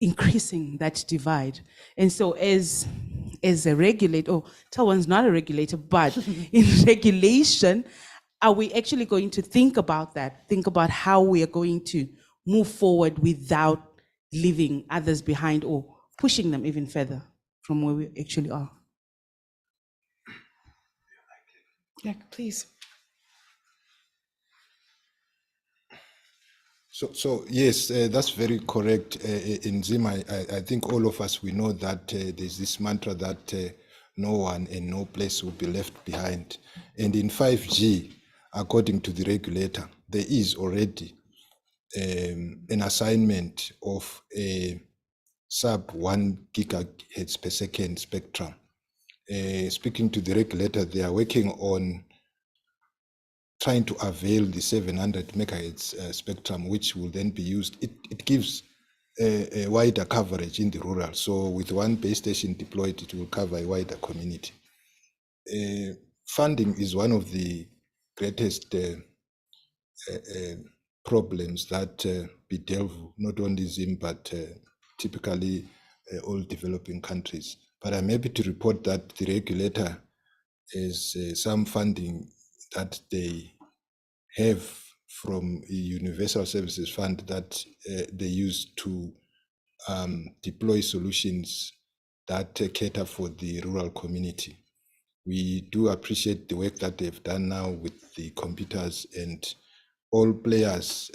increasing that divide? And so as a regulator, Tel1's not a regulator, but in regulation, are we actually going to think about that? Think about how we are going to move forward without leaving others behind or pushing them even further from where we actually are? Yeah, please. So yes, that's very correct. In Zim, I think all of us, we know that there's this mantra that no one and no place will be left behind. And in 5G, according to the regulator, there is already an assignment of a sub 1 gigahertz per second spectrum. Speaking to the regulator, they are working on trying to avail the 700 megahertz spectrum, which will then be used. It gives a wider coverage in the rural. So with one base station deployed, it will cover a wider community. Funding is one of the greatest problems that bedevil not only Zim, but typically all developing countries. But I'm happy to report that the regulator has some funding that they have from a Universal Services Fund that they use to deploy solutions that cater for the rural community. We do appreciate the work that they've done now with the computers, and all players,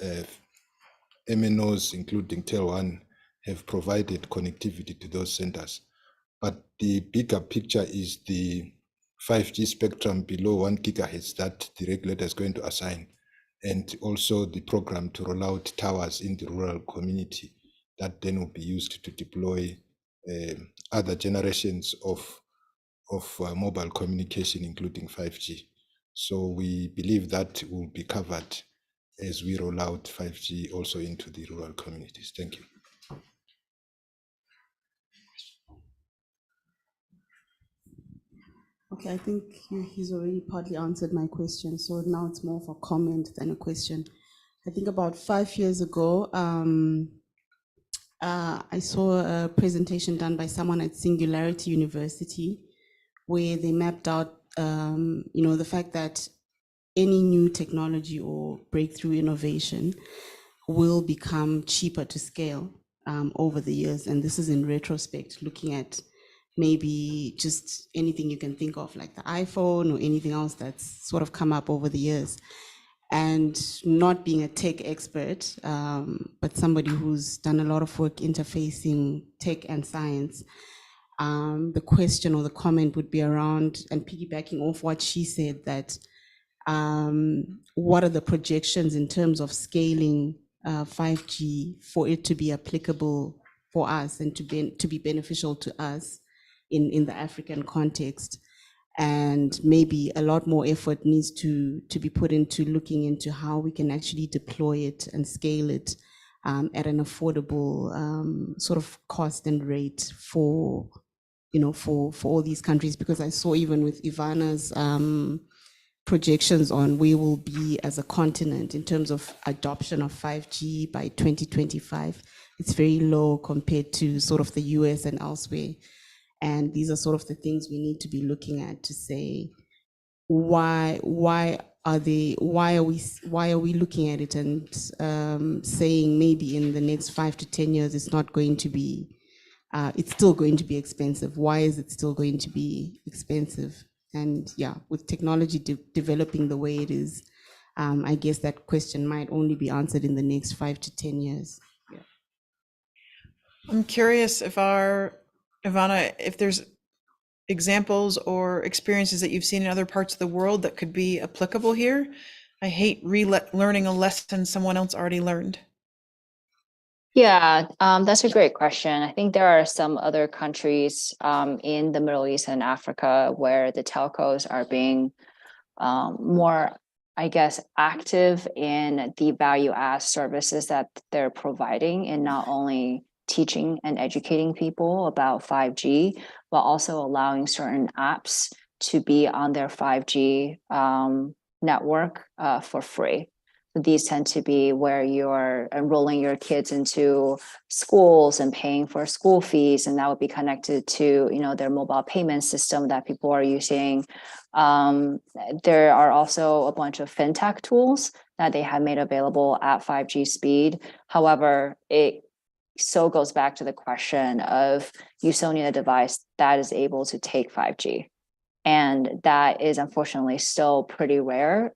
MNOs, including Tel1, have provided connectivity to those centers. But the bigger picture is the 5G spectrum below 1 gigahertz that the regulator is going to assign, and also the program to roll out towers in the rural community that then will be used to deploy other generations of mobile communication, including 5G. So we believe that will be covered as we roll out 5G also into the rural communities. Thank you. Okay, I think he's already partly answered my question, so now it's more of a comment than a question. I think about 5 years ago, I saw a presentation done by someone at Singularity University, where they mapped out, the fact that any new technology or breakthrough innovation will become cheaper to scale over the years. And this is in retrospect, looking at maybe just anything you can think of, like the iPhone or anything else that's sort of come up over the years. And not being a tech expert, but somebody who's done a lot of work interfacing tech and science, the question or the comment would be around, and piggybacking off what she said, that what are the projections in terms of scaling 5G for it to be applicable for us and to be beneficial to us in the African context? And maybe a lot more effort needs to be put into looking into how we can actually deploy it and scale it at an affordable sort of cost and rate for, you know, for all these countries. Because I saw even with Ivana's projections on where we'll be as a continent in terms of adoption of 5G by 2025, it's very low compared to sort of the US and elsewhere. And these are sort of the things we need to be looking at to say, why are we looking at it and saying maybe in the next 5 to 10 years it's not going to be, it's still going to be expensive. Why is it still going to be expensive? And yeah, with technology developing the way it is, I guess that question might only be answered in the next 5 to 10 years. Yeah. I'm curious Ivana, if there's examples or experiences that you've seen in other parts of the world that could be applicable here. I hate learning a lesson someone else already learned. Yeah, that's a great question. I think there are some other countries in the Middle East and Africa where the telcos are being more, I guess, active in the value add services that they're providing, and not only teaching and educating people about 5G, but also allowing certain apps to be on their 5G network for free. These tend to be where you're enrolling your kids into schools and paying for school fees, and that would be connected to, you know, their mobile payment system that people are using. There are also a bunch of fintech tools that they have made available at 5G speed. However, it so goes back to the question of you still need a device that is able to take 5G. And that is unfortunately still pretty rare.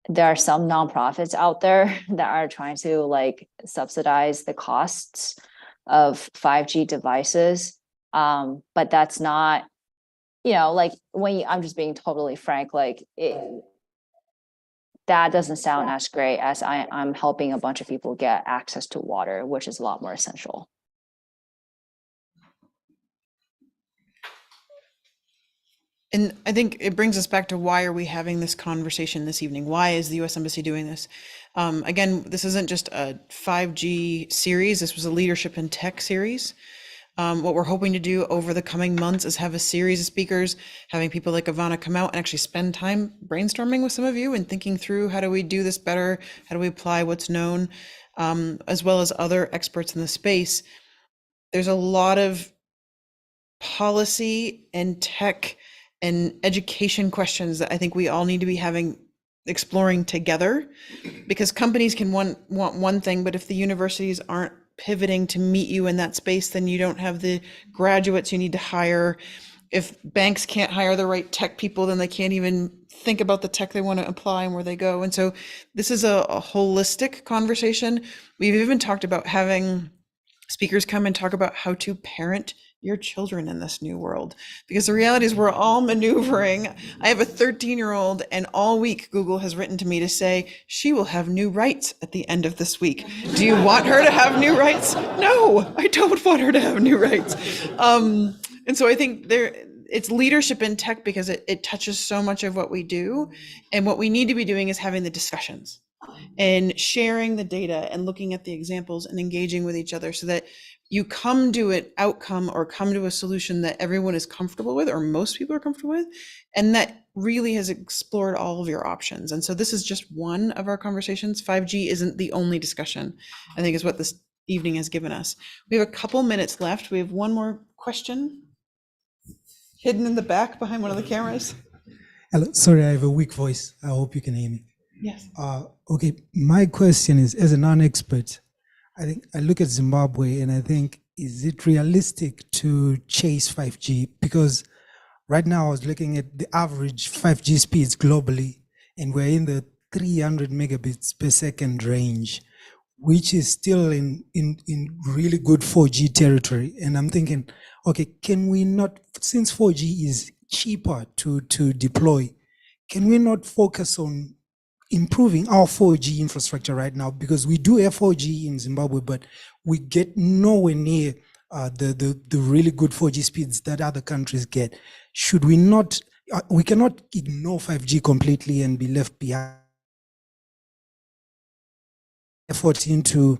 There are some nonprofits out there that are trying to like subsidize the costs of 5G devices. But that's not, you know, like I'm just being totally frank, like that doesn't sound as great as I'm helping a bunch of people get access to water, which is a lot more essential. And I think it brings us back to why are we having this conversation this evening? Why is the U.S. Embassy doing this? Again, this isn't just a 5G series. This was a leadership in tech series. What we're hoping to do over the coming months is have a series of speakers, having people like Ivana come out and actually spend time brainstorming with some of you and thinking through how do we do this better? How do we apply what's known, as well as other experts in the space. There's a lot of policy and tech and education questions that I think we all need to be exploring together, because companies can want one thing, but if the universities aren't pivoting to meet you in that space, then you don't have the graduates you need to hire. If banks can't hire the right tech people, then they can't even think about the tech they want to apply and where they go. And so this is a holistic conversation. We've even talked about having speakers come and talk about how to parent your children in this new world, because the reality is we're all maneuvering. I have a 13-year-old, and all week Google has written to me to say she will have new rights at the end of this week. Do you want her to have new rights? No, I don't want her to have new rights. And so I think it's leadership in tech, because it touches so much of what we do, and what we need to be doing is having the discussions and sharing the data and looking at the examples and engaging with each other, so that you come to an outcome or come to a solution that everyone is comfortable with, or most people are comfortable with, and that really has explored all of your options. And so this is just one of our conversations. 5G isn't the only discussion, I think, is what this evening has given us. We have a couple minutes left. We have one more question hidden in the back behind one of the cameras. Hello, sorry, I have a weak voice. I hope you can hear me. Yes. Okay, my question is, as a non-expert, I think I look at Zimbabwe and I think, is it realistic to chase 5G? Because right now I was looking at the average 5G speeds globally, and we're in the 300 megabits per second range, which is still in really good 4G territory. And I'm thinking, okay, can we not, since 4G is cheaper to deploy, can we not focus on improving our 4G infrastructure right now? Because we do have 4G in Zimbabwe, but we get nowhere near the really good 4G speeds that other countries get. Should we not, we cannot ignore 5G completely and be left behind. Effort into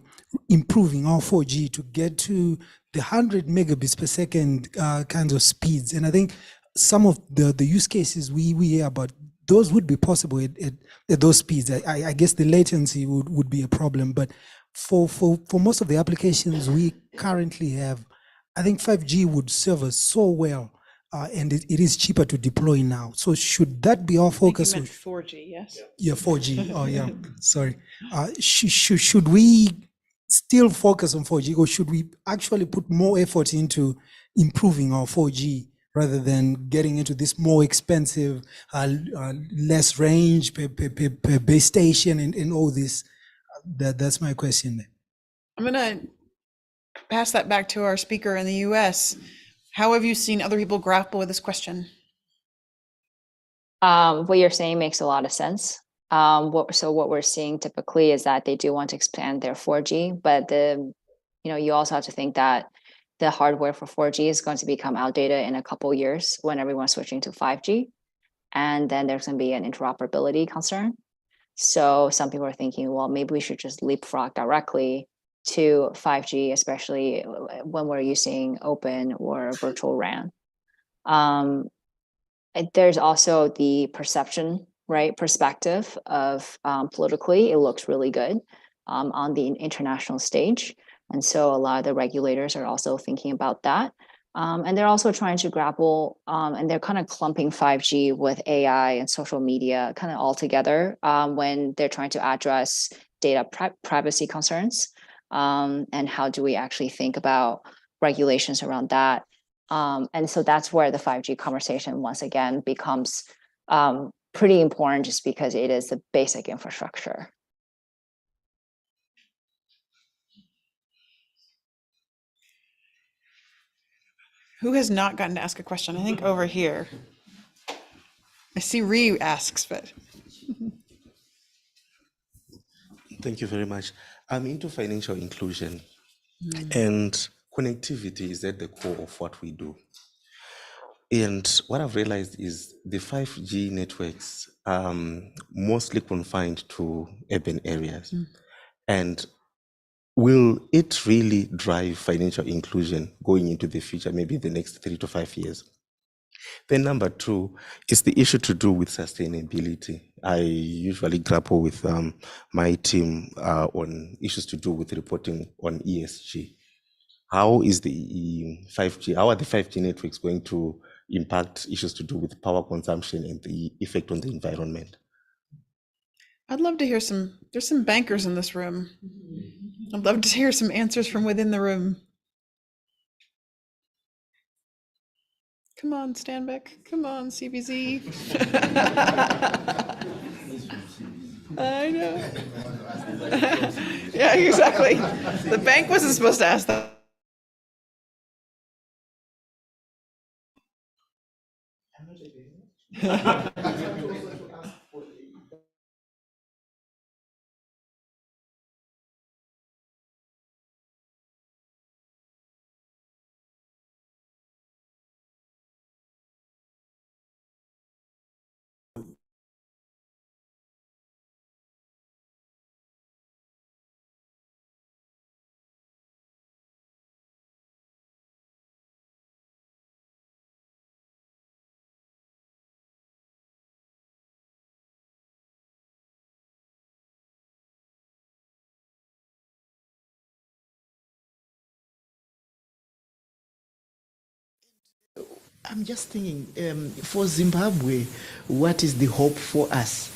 improving our 4G to get to the 100 megabits per second kinds of speeds. And I think some of the use cases we hear about, those would be possible at those speeds. I guess the latency would be a problem, but for most of the applications we currently have, I think 5G would serve us so well, and it is cheaper to deploy now. So should that be our I think you focus? meant 4G, yes? Yeah, 4G. Oh, yeah. Sorry. Should we still focus on 4G, or should we actually put more effort into improving our 4G rather than getting into this more expensive, less range per base station and all this? That's my question there. I'm going to pass that back to our speaker in the US. How have you seen other people grapple with this question? What you're saying makes a lot of sense. What we're seeing typically is that they do want to expand their 4G, but you also have to think that the hardware for 4G is going to become outdated in a couple years when everyone's switching to 5G, and then there's going to be an interoperability concern. So some people are thinking, well, maybe we should just leapfrog directly to 5G, especially when we're using open or virtual RAN. There's also the perception, right, perspective of politically, it looks really good on the international stage. And so a lot of the regulators are also thinking about that. And they're also trying to grapple, and they're kind of clumping 5G with AI and social media kind of all together when they're trying to address data privacy concerns. And how do we actually think about regulations around that? And so that's where the 5G conversation once again becomes pretty important, just because it is the basic infrastructure. Who has not gotten to ask a question? I think over here. I see Ree asks, but Thank you very much. I'm into financial inclusion, and connectivity is at the core of what we do. And what I've realized is the 5G networks are mostly confined to urban areas. And will it really drive financial inclusion going into the future, maybe the next 3 to 5 years? Then number two is the issue to do with sustainability. I usually grapple with my team on issues to do with reporting on ESG. How is the 5G, how are the 5G networks going to impact issues to do with power consumption and the effect on the environment? I'd love to hear there's some bankers in this room. I'd love to hear some answers from within the room. Come on, Stanbeck. Come on, CBZ. I know. Yeah, exactly. The bank wasn't supposed to ask that. I'm just thinking, for Zimbabwe, what is the hope for us?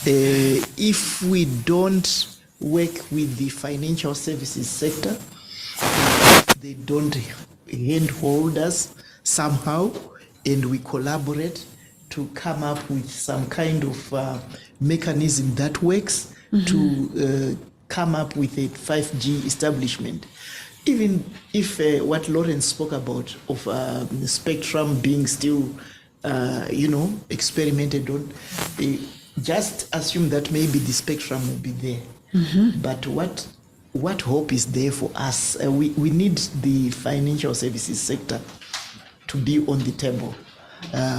If we don't work with the financial services sector, they don't handhold us somehow, and we collaborate to come up with some kind of mechanism that works to come up with a 5G establishment. Even if what Lawrence spoke about of the spectrum being still, experimented on, just assume that maybe the spectrum will be there. But what hope is there for us? We need the financial services sector to be on the table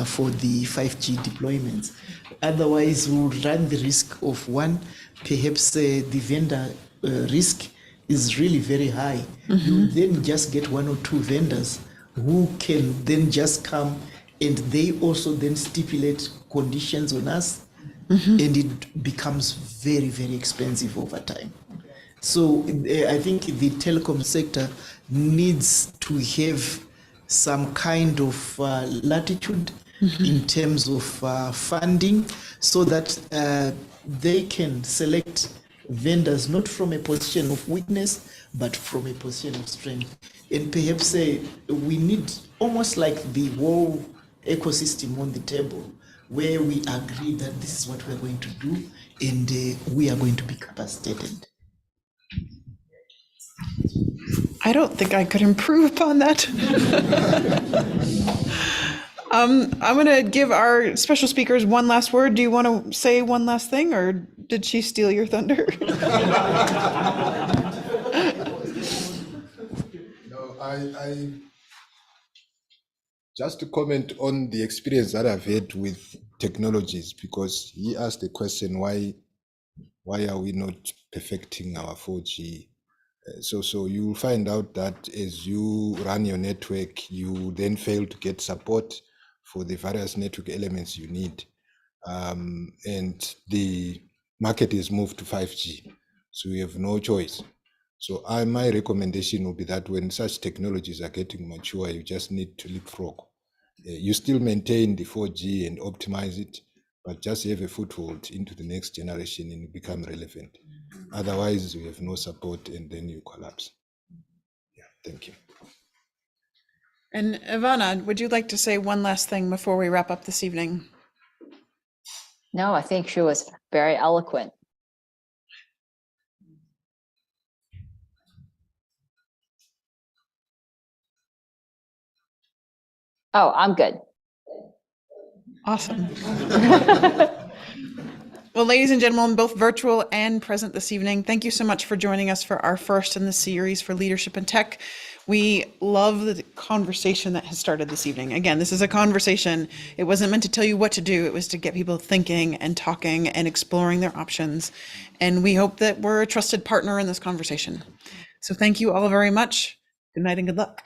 for the 5G deployments. Otherwise, we'll run the risk of one, perhaps the vendor risk is really very high. You then just get one or two vendors who can then just come and they also then stipulate conditions on us, and it becomes very, very expensive over time. So I think the telecom sector needs to have some kind of latitude in terms of funding, so that they can select vendors not from a position of weakness, but from a position of strength. And perhaps we need almost like the whole ecosystem on the table, where we agree that this is what we're going to do, and we are going to be capacitated. I don't think I could improve upon that. I'm going to give our special speakers one last word. Do you want to say one last thing, or did she steal your thunder? No, I just to comment on the experience that I've had with technologies, because he asked the question, why are we not perfecting our 4G? So you will find out that as you run your network, you then fail to get support for the various network elements you need. And the market is moved to 5G, so you have no choice. So my recommendation would be that when such technologies are getting mature, you just need to leapfrog. You still maintain the 4G and optimize it, but just have a foothold into the next generation and become relevant. Otherwise, you have no support and then you collapse. Yeah, thank you. And Ivana, would you like to say one last thing before we wrap up this evening? No, I think she was very eloquent. Oh, I'm good. Awesome. Well, ladies and gentlemen, both virtual and present this evening, thank you so much for joining us for our first in the series for Leadership in Tech. We love the conversation that has started this evening. Again, this is a conversation. It wasn't meant to tell you what to do. It was to get people thinking and talking and exploring their options. And we hope that we're a trusted partner in this conversation. So thank you all very much. Good night and good luck.